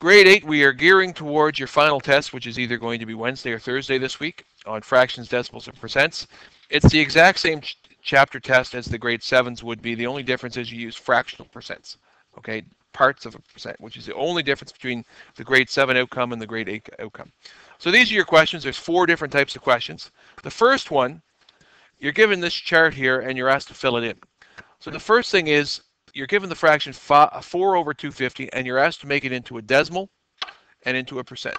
Grade 8, we are gearing towards your final test, which is either going to be Wednesday or Thursday this week on fractions, decimals, and percents. It's the exact same chapter test as the grade 7s would be. The only difference is you use fractional percents, okay, parts of a percent, which is the only difference between the grade 7 outcome and the grade 8 outcome. So these are your questions. There's 4 different types of questions. The first one, you're given this chart here and you're asked to fill it in. So the first thing is you're given the fraction 4 over 250 and you're asked to make it into a decimal and into a percent.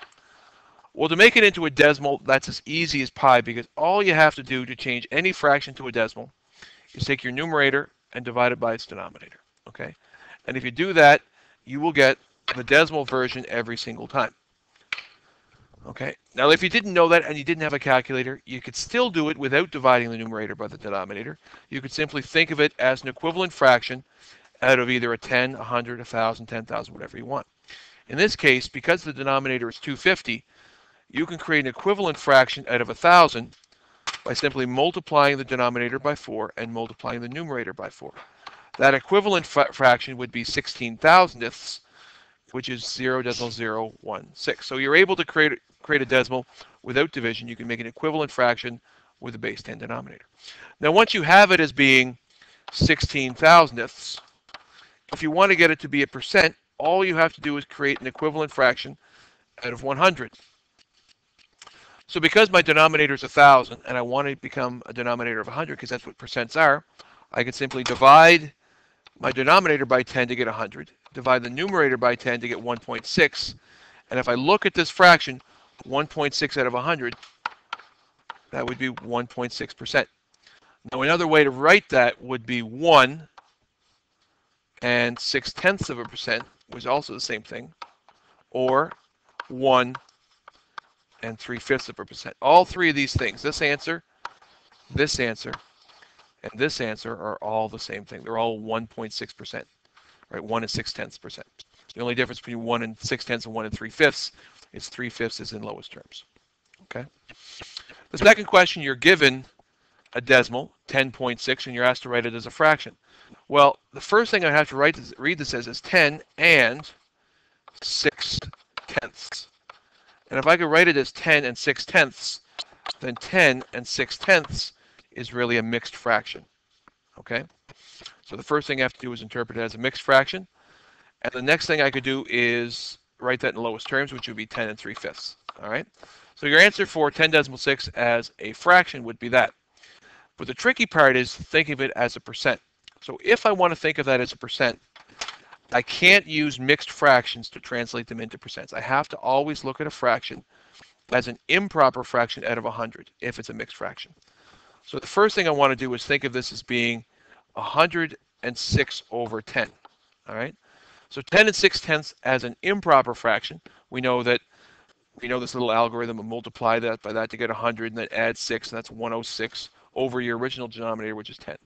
Well, to make it into a decimal, that's as easy as pie, because all you have to do to change any fraction to a decimal is take your numerator and divide it by its denominator, okay? And if you do that, you will get the decimal version every single time. Okay, now if you didn't know that and you didn't have a calculator, you could still do it without dividing the numerator by the denominator. You could simply think of it as an equivalent fraction out of either a 10, 100, 1,000, 10,000, whatever you want. In this case, because the denominator is 250, you can create an equivalent fraction out of 1,000 by simply multiplying the denominator by 4 and multiplying the numerator by 4. That equivalent fraction would be 16 thousandths, which is 0.016. So you're able to create a decimal without division. You can make an equivalent fraction with a base 10 denominator. Now, once you have it as being 16 thousandths, if you want to get it to be a percent, all you have to do is create an equivalent fraction out of 100. So because my denominator is 1,000 and I want to become a denominator of 100, because that's what percents are, I can simply divide my denominator by 10 to get 100, divide the numerator by 10 to get 1.6, and if I look at this fraction, 1.6 out of 100, that would be 1.6%. Now, another way to write that would be 1 and 0.6%, which is also the same thing, or 1 and 3/5%. All three of these things, this answer, and this answer are all the same thing. They're all 1.6%, right? 1 and 0.6%. The only difference between 1 and 0.6 and 1 and 3/5 is 3/5 is in lowest terms. Okay. The second question, you're given a decimal, 10.6, and you're asked to write it as a fraction. Well, the first thing I have to read this as is 10 and 6/10. And if I could write it as 10 and 6/10, then 10 and 6/10 is really a mixed fraction. Okay? So the first thing I have to do is interpret it as a mixed fraction. And the next thing I could do is write that in lowest terms, which would be 10 and 3/5. All right? So your answer for 10.6 as a fraction would be that. But the tricky part is thinking of it as a percent. So if I want to think of that as a percent, I can't use mixed fractions to translate them into percents. I have to always look at a fraction as an improper fraction out of 100 if it's a mixed fraction. So the first thing I want to do is think of this as being 106 over 10. All right? So 10 and 6/10 as an improper fraction. We know this little algorithm will multiply that by that to get 100, and then add 6, and that's 106 over your original denominator, which is 10.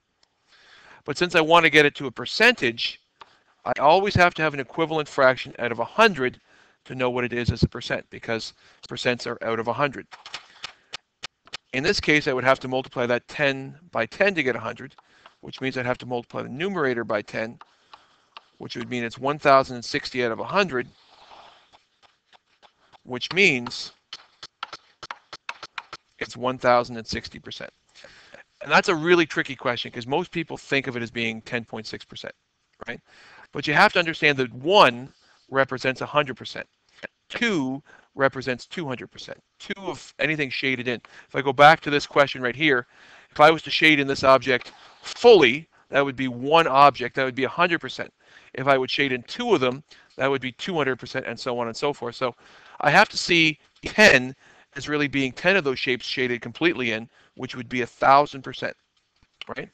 But since I want to get it to a percentage, I always have to have an equivalent fraction out of 100 to know what it is as a percent, because percents are out of 100. In this case, I would have to multiply that 10 by 10 to get 100, which means I'd have to multiply the numerator by 10, which would mean it's 1,060 out of 100, which means it's 1,060%. And that's a really tricky question because most people think of it as being 10.6%, right? But you have to understand that 1 represents 100%. 2 represents 200%. 2 of anything shaded in. If I go back to this question right here, if I was to shade in this object fully, that would be one object, that would be 100%. If I would shade in 2 of them, that would be 200%, and so on and so forth. So I have to see 10 as really being 10 of those shapes shaded completely in, which would be 1,000%, right?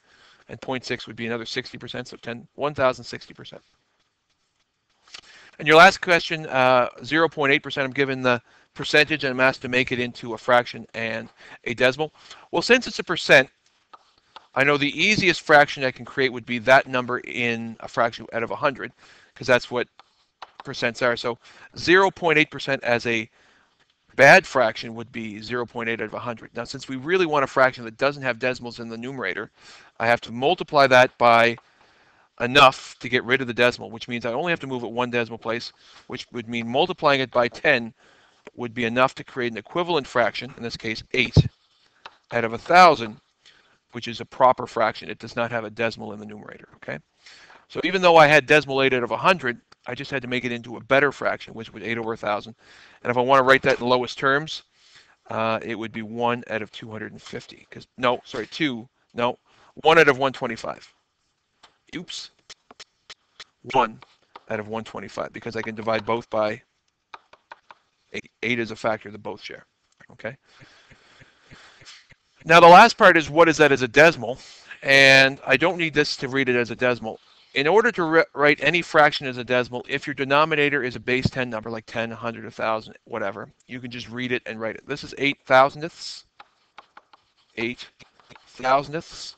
And 0.6 would be another 60%, so 1,060%. And your last question, 0.8%, I'm given the percentage and I'm asked to make it into a fraction and a decimal. Well, since it's a percent, I know the easiest fraction I can create would be that number in a fraction out of 100, because that's what percents are. So 0.8% as a bad fraction would be 0.8 out of 100. Now, since we really want a fraction that doesn't have decimals in the numerator, I have to multiply that by enough to get rid of the decimal, which means I only have to move it one decimal place, which would mean multiplying it by 10 would be enough to create an equivalent fraction, in this case 8, out of 1,000, which is a proper fraction. It does not have a decimal in the numerator, okay? So even though I had decimal 8 out of 100, I just had to make it into a better fraction, which was 8 over 1,000. And if I want to write that in lowest terms, it would be 1 out of 250. 1 out of 125. Oops. 1 out of 125, because I can divide both by 8. 8 is a factor that both share, okay? Now the last part is, what is that as a decimal? And I don't need this to read it as a decimal. In order to write any fraction as a decimal, if your denominator is a base 10 number, like 10, 100, 1,000, whatever, you can just read it and write it. This is 8 thousandths, 8 thousandths,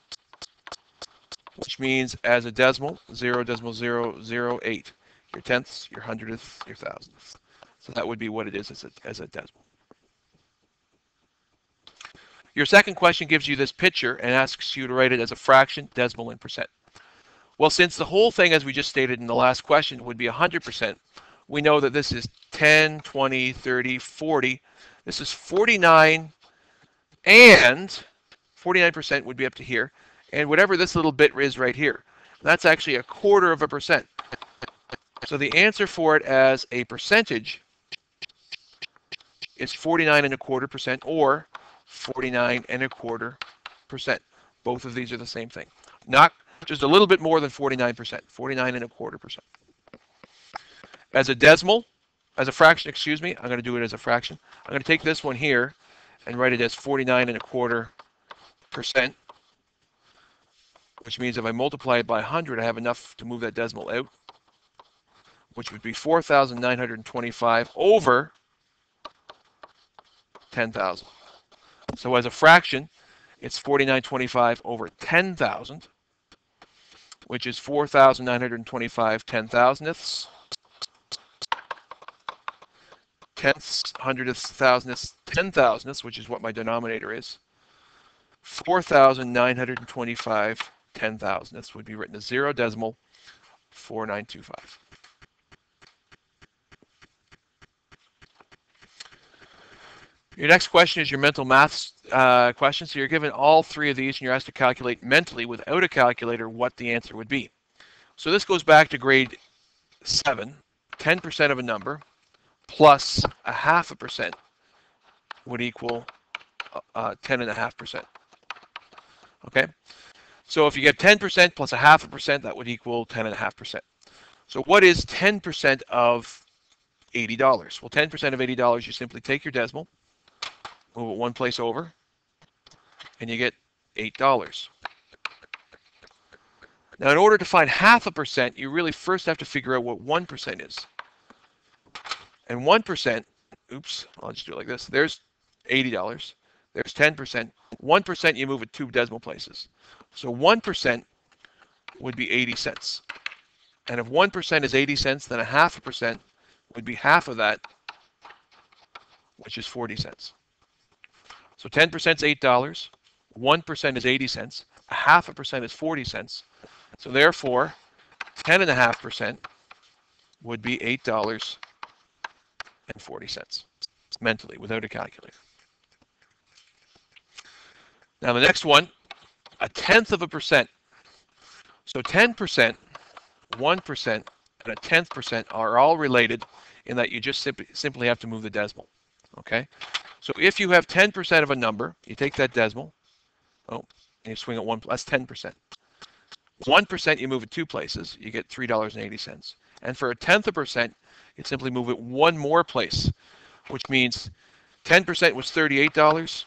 which means as a decimal, 0.008. Your tenths, your hundredths, your thousandths. So that would be what it is as a decimal. Your second question gives you this picture and asks you to write it as a fraction, decimal, and percent. Well, since the whole thing, as we just stated in the last question, would be 100%, we know that this is 10, 20, 30, 40. This is 49, and 49% would be up to here. And whatever this little bit is right here, that's actually 1/4%. So the answer for it as a percentage is 49.25%, or 49.25%. Both of these are the same thing. Not just a little bit more than 49%, 49.25%. As a decimal, as a fraction, excuse me, I'm going to do it as a fraction. I'm going to take this one here and write it as 49.25%, which means if I multiply it by 100, I have enough to move that decimal out, which would be 4,925 over 10,000. So as a fraction, it's 49.25 over 10,000, which is 4,925 10,000ths, tenths, hundredths, thousandths, 10,000ths, which is what my denominator is. 4,925 10,000ths would be written as 0 decimal 4925. Your next question is your mental maths question. So you're given all three of these and you're asked to calculate mentally without a calculator what the answer would be. So this goes back to grade 7. 10% of a number plus 0.5% would equal 10.5%. Okay? So if you get 10% plus 0.5%, that would equal 10.5%. So what is 10% of $80? Well, 10% of $80, you simply take your decimal, move it one place over, and you get $8. Now, in order to find 0.5%, you really first have to figure out what 1% is. And 1%, oops, I'll just do it like this. There's $80. There's 10%. 1%, you move it 2 decimal places. So 1% would be 80 cents. And if 1% is 80 cents, then 0.5% would be half of that, which is 40 cents. So 10% is $8, 1% is 80 cents, 0.5% is 40 cents. So therefore, 10.5% would be $8.40 mentally without a calculator. Now the next one, 0.1%. So 10%, 1%, and 0.1% are all related in that you just simply have to move the decimal. Okay? So if you have 10% of a number, you take that decimal, and you swing it one, that's 10%. 1%, you move it 2 places, you get $3.80. And for 0.1%, you simply move it one more place, which means 10% was $38,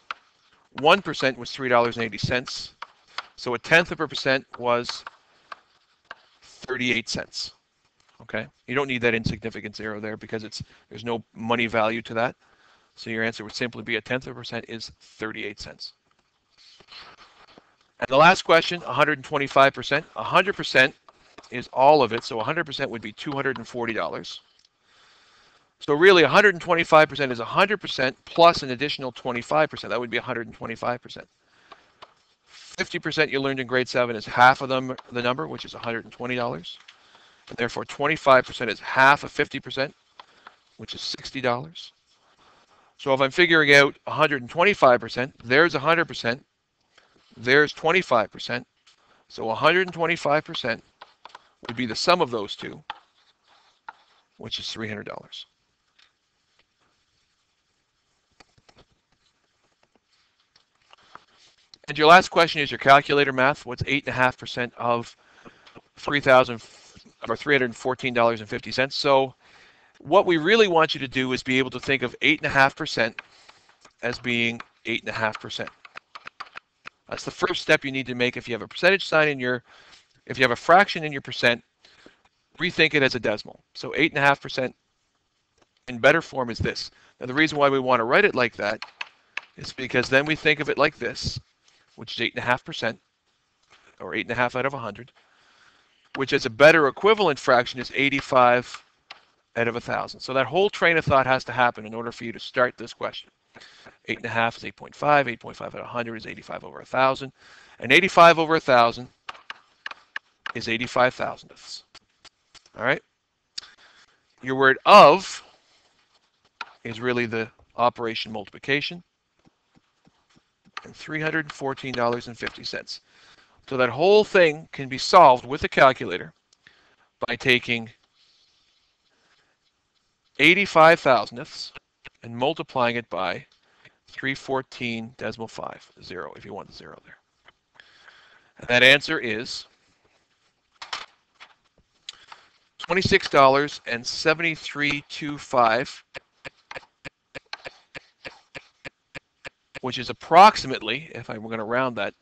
1% was $3.80. So 0.1% was 38 cents. Okay? You don't need that insignificant zero there because there's no money value to that. So your answer would simply be 0.1% is 38 cents. And the last question, 125%. 100% is all of it, so 100% would be $240. So really 125% is 100% plus an additional 25%. That would be 125%. 50% you learned in grade 7 is half of the number, which is $120. And therefore, 25% is half of 50%, which is $60. So if I'm figuring out 125%, there's 100%, there's 25%. So 125% would be the sum of those two, which is $300. And your last question is your calculator math. What's 8.5% of $314.50? So what we really want you to do is be able to think of 8.5% as being 8.5%. That's the first step you need to make. If you have a percentage sign if you have a fraction in your percent, rethink it as a decimal. So 8.5% in better form is this. Now the reason why we want to write it like that is because then we think of it like this, which is 8.5%, or 8.5 out of 100, which as a better equivalent fraction is 85 out of 1,000. So that whole train of thought has to happen in order for you to start this question. 8.5 is 8.5, 8.5 out of 100 is 85 over 1,000, and 85 over 1,000 is 85 thousandths. All right? Your word of is really the operation multiplication, and $314.50. So that whole thing can be solved with a calculator by taking 85 thousandths and multiplying it by 314.50, if you want the zero there. And that answer is $26.7325, which is approximately, if I'm going to round that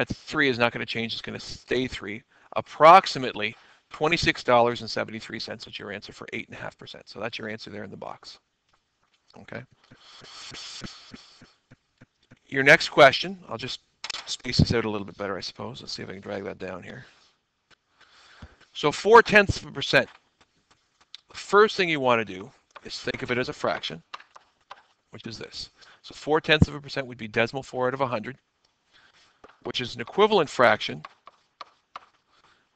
3 is not going to change, it's going to stay 3, approximately $26.73 is your answer for 8.5%. So that's your answer there in the box. Okay. Your next question, I'll just space this out a little bit better, I suppose. Let's see if I can drag that down here. So 0.4%. The first thing you want to do is think of it as a fraction, which is this. So 0.4% would be decimal 4 out of 100, which is an equivalent fraction,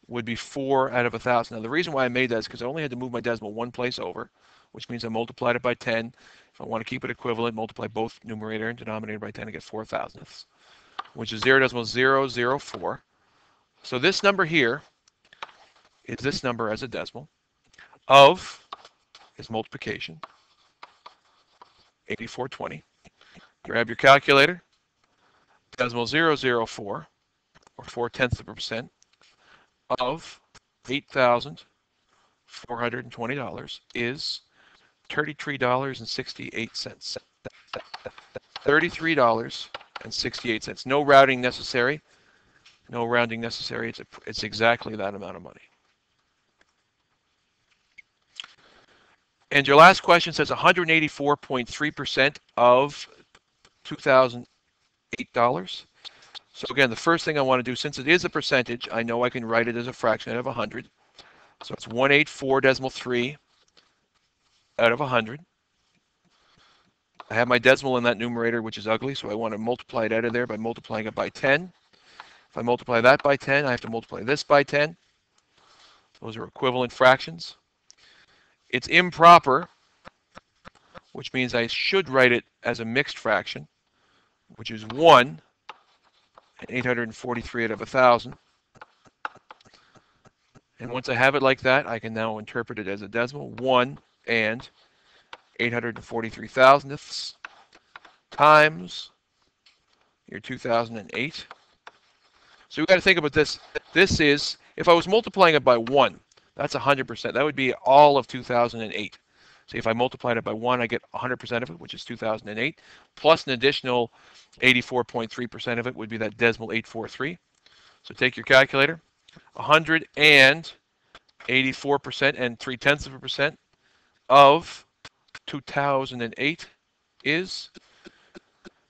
would be 4 out of 1,000. Now the reason why I made that is because I only had to move my decimal one place over, which means I multiplied it by 10. If I want to keep it equivalent, multiply both numerator and denominator by 10 to get 4 thousandths, which is 0.004. So this number here is this number as a decimal. Of is multiplication, 8420. Grab your calculator. Decimal 0.004, or 0.4% of $8,420 is $33.68. $33.68. No rounding necessary. No rounding necessary. It's exactly that amount of money. And your last question says 184.3% of $2,008. So again, the first thing I want to do, since it is a percentage, I know I can write it as a fraction out of 100. So it's 184.3 out of 100. I have my decimal in that numerator, which is ugly, so I want to multiply it out of there by multiplying it by 10. If I multiply that by 10, I have to multiply this by 10. Those are equivalent fractions. It's improper, which means I should write it as a mixed fraction, which is 1 and 843 out of 1,000. And once I have it like that, I can now interpret it as a decimal, 1 and 843 thousandths times your 2008. So we've got to think about this. This is, if I was multiplying it by 1, that's 100%. That would be all of 2008. So if I multiplied it by 1, I get 100% of it, which is 2008, plus an additional 84.3% of it would be that decimal 843. So take your calculator. 184% and 0.3% of 2008 is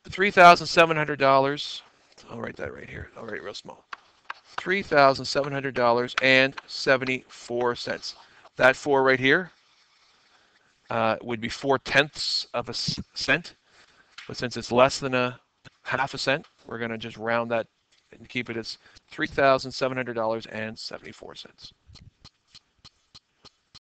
$3,700. I'll write that right here. I'll write it real small. $3,700.74. That 4 right here would be 0.4 of a cent. But since it's less than a half a cent, we're going to just round that and keep it as $3,700.74.